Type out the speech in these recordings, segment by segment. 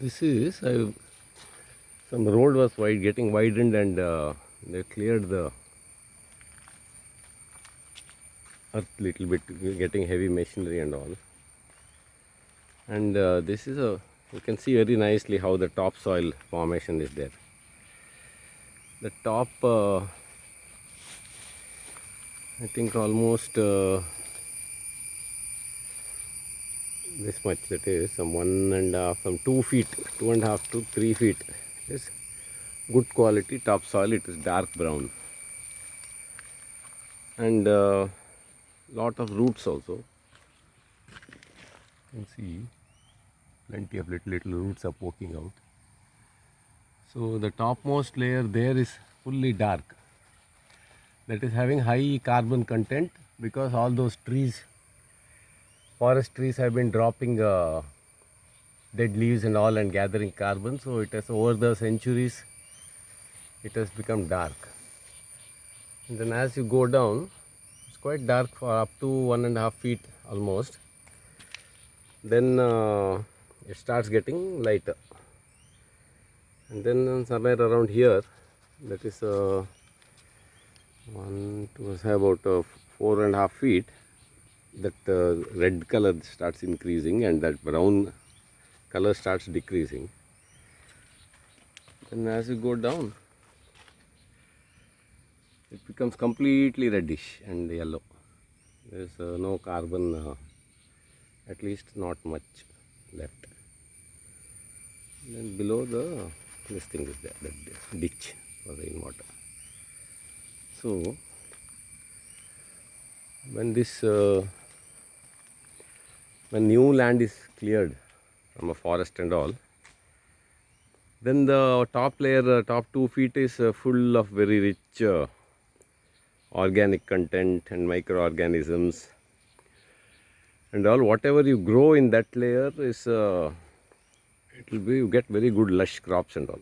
This is some road was getting widened, and they cleared the earth little bit, getting heavy machinery and all. And this is you can see very nicely how the topsoil formation is there. The top, I think almost this much, that is some 1.5, some 2 feet, 2.5 to 3 feet is good quality topsoil. It is dark brown, and lot of roots also. You can see plenty of little roots are poking out. So the topmost layer there is fully dark, that is having high carbon content, because all those trees, forest trees, have been dropping dead leaves and all and gathering carbon. So it has, over the centuries, it has become dark. And then as you go down, it's quite dark for up to 1.5 feet almost. Then it starts getting lighter, and then somewhere around here, that is about 4.5 feet, that red color starts increasing and that brown color starts decreasing. And as you go down, it becomes completely reddish and yellow. There is no carbon, at least not much left. And then below this thing is there, that ditch for rainwater. So when when new land is cleared from a forest and all, then the top layer, top 2 feet, is full of very rich organic content and microorganisms and all. Whatever you grow in that layer is you get very good lush crops and all.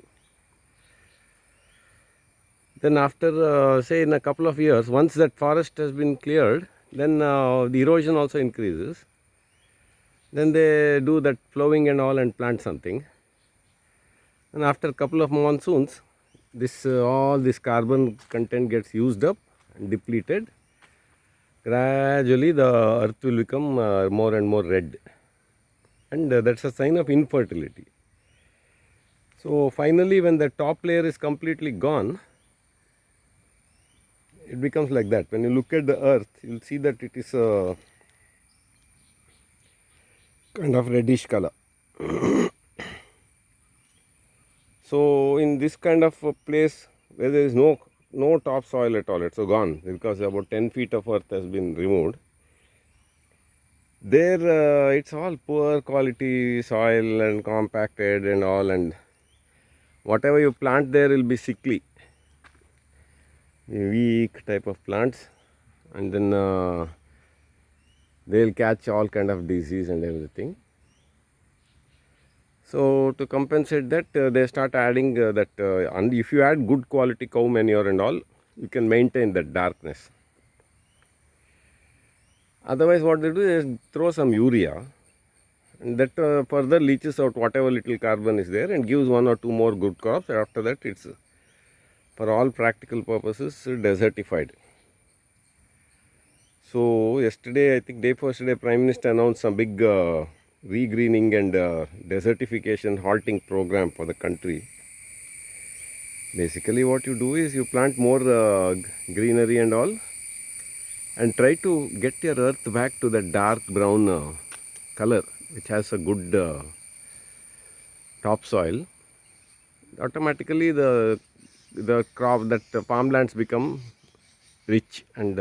Then after say in a couple of years, once that forest has been cleared, then the erosion also increases. Then they do that plowing and all and plant something. And after a couple of monsoons, this all this carbon content gets used up and depleted. Gradually the earth will become more and more red, and that's a sign of infertility. So finally, when the top layer is completely gone, it becomes like that. When you look at the earth, you'll see that it is a kind of reddish color. So in this kind of a place where there is no topsoil at all, it's gone, because about 10 feet of earth has been removed. There it's all poor quality soil and compacted and all, and whatever you plant there will be sickly, weak type of plants, and then they'll catch all kind of disease and everything. So to compensate that, they start adding and if you add good quality cow manure and all, you can maintain that darkness. Otherwise what they do is throw some urea, and that further leaches out whatever little carbon is there and gives 1 or 2 more good crops. After that, it's for all practical purposes desertified. So yesterday, I think day before yesterday, Prime Minister announced some big regreening and desertification halting program for the country. Basically what you do is you plant more greenery and all, and try to get your earth back to the dark brown color, which has a good topsoil. Automatically the crop, that farmlands become rich and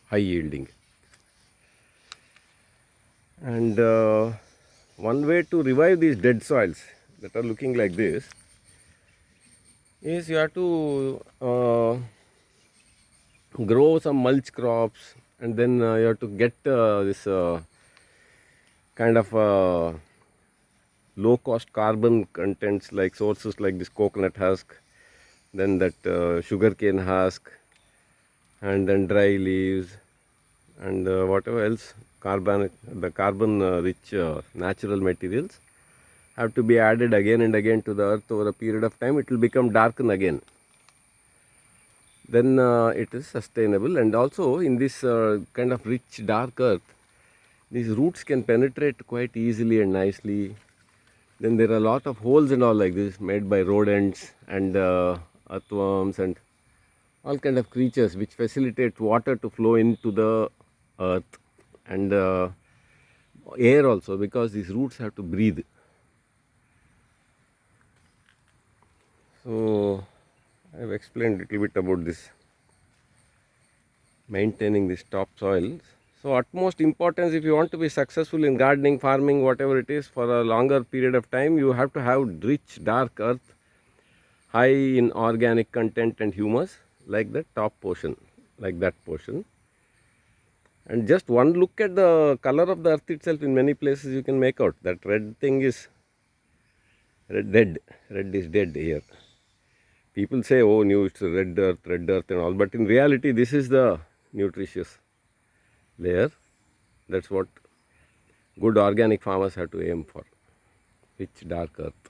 high yielding. And one way to revive these dead soils that are looking like this is you have to grow some mulch crops, and then you have to get this kind of low cost carbon contents, like sources like this coconut husk, then that sugarcane husk, and then dry leaves, and whatever else the carbon rich natural materials. have to be added again and again to the earth over a period of time, it will become darken again. Then it is sustainable. And also in this kind of rich dark earth, these roots can penetrate quite easily and nicely. Then there are a lot of holes and all like this made by rodents and earthworms and all kind of creatures which facilitate water to flow into the earth and air also, because these roots have to breathe. So I have explained a little bit about this maintaining this topsoil. So utmost importance, if you want to be successful in gardening, farming, whatever it is, for a longer period of time, you have to have rich dark earth, high in organic content and humus, like the top portion, like that portion. And just one look at the color of the earth itself, in many places you can make out that red thing is dead. Red is dead here. People say, oh, new, it's red earth and all, but in reality this is the nutritious layer. That's what good organic farmers have to aim for, rich dark earth.